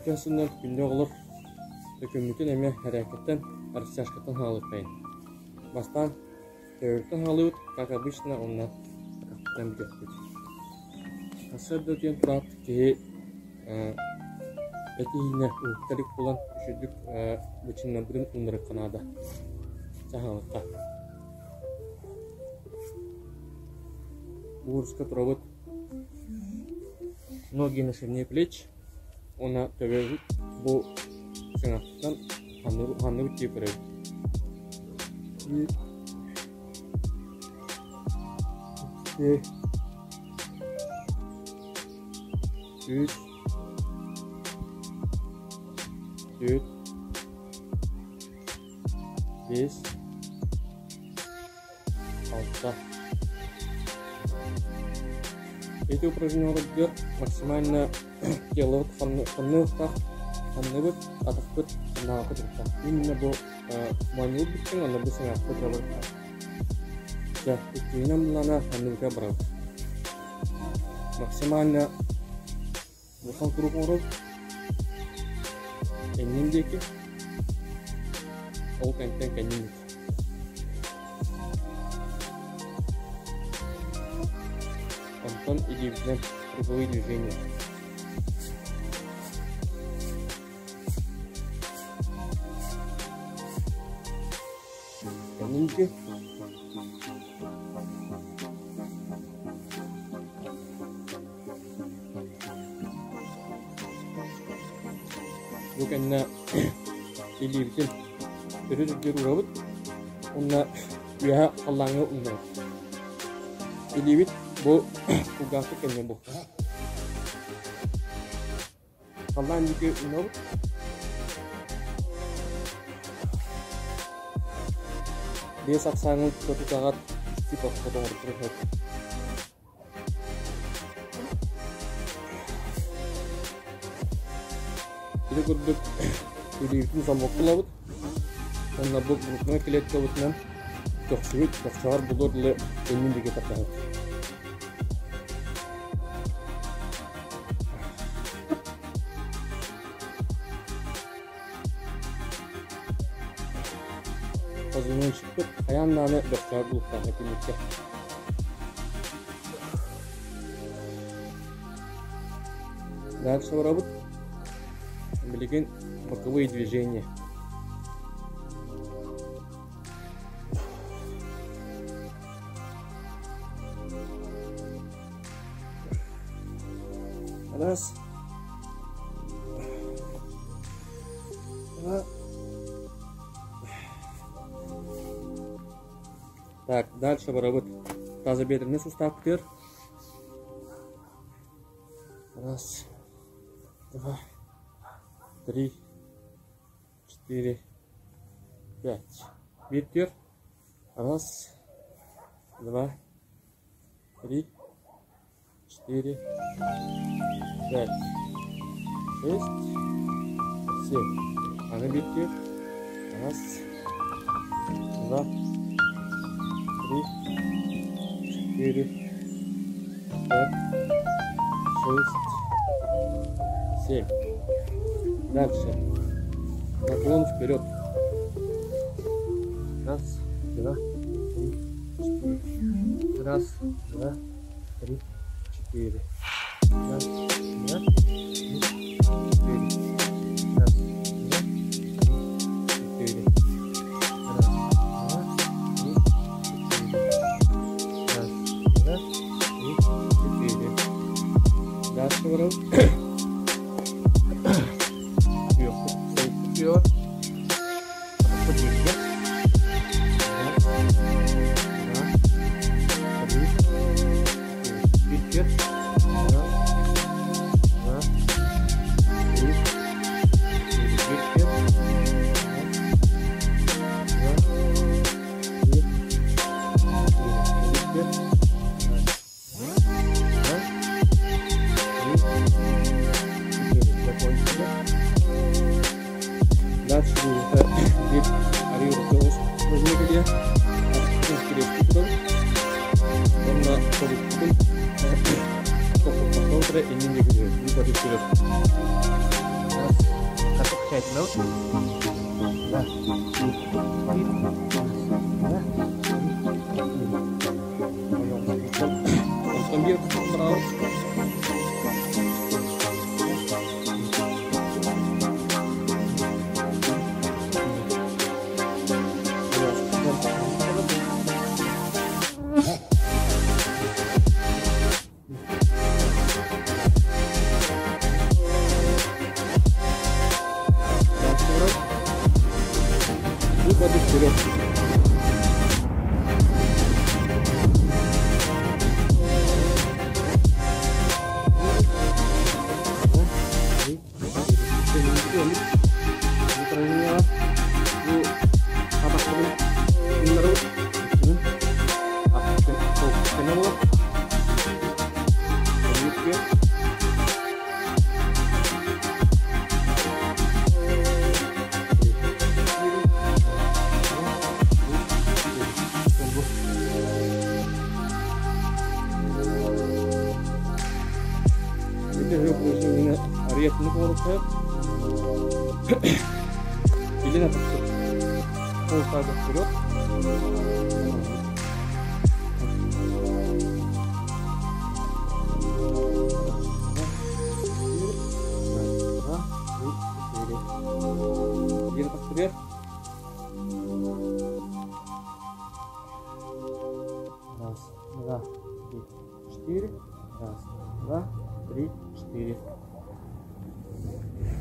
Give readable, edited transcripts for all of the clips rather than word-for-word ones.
Ötesinden günde olur. Dökümlükün eme hareketten arasyaşkatan halıqayın. Bastan teorikten halıqt, как обычно, onunla kakaptan bir götürük. Asır döken turat ki eti yine uğuqtalik bulan üşüdük bıçınla birin unları kanada. Çahalıqqa. Уурска турабыт ноги на ширине плеч, она төбелит бу сыңактан ханны үтте көрөт. Үч, төрт, беш, алты. Эти упражнения максимально делают ханны атакпыт навыкы. Именно бу маневр биткен, аны бу сыңакты жабырка. Я үтүнөн мына ханныга барат. Максимально бухан туруп оруп эмнендеки ол кенттен кенин. Антон иди в круговые движения. Каминки. Bukan na iди bitin. Terus dirurabut. Unna biha kalangnya unna. Idi bit bu ugas kenya bu. Kalan juga unna. Dia saksangan suatu saat kita potong terus. Ini kuduk jadi itu sama kelabut. Karena bu grupnya kelihatan kelabutnya çok sulit, çok çağır bulur le emin de getirdi. Kazanın çıkıp ayağınlarını çok çağır bulurlar hepimizde. Дальше работать. Билигин боковые движения. Раз. Два. Так, дальше работать тазобедренный сустав. Раз. Два. 3, 4, 5. Битер. Раз, 2, 3, 4, 5, 6, 7. Ana битер. Раз, 2, 3, 4, 5, 6, 7. Дальше. Наклон вперед. Раз, два, три, четыре. Раз, два, три, четыре. Раз, два, три, четыре. Раз, два, три, четыре. Раз, два, три, четыре. Раз, два, три, четыре. Дальше ворот. Вперед. Подвигай. Вперед. Дальше будет ориентироваться возле где он на посмотрит и не вперед. Satu kecil laut. Sambil berlaut. Выпады вперед. Ариятны қорытып, елен атып қолтарды вперед. Елен атып вперед. Раз, два, три, четыре. Раз, два, три, четыре.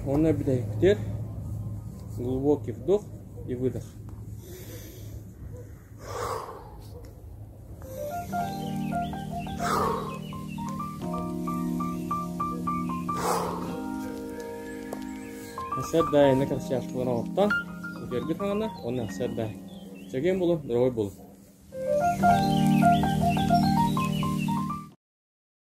Он набирает глубокий вдох и выдох. Сәддай на красяшку ланоттан, үтергі таңына, оны сәддай. Сәген болу, дұрой болу.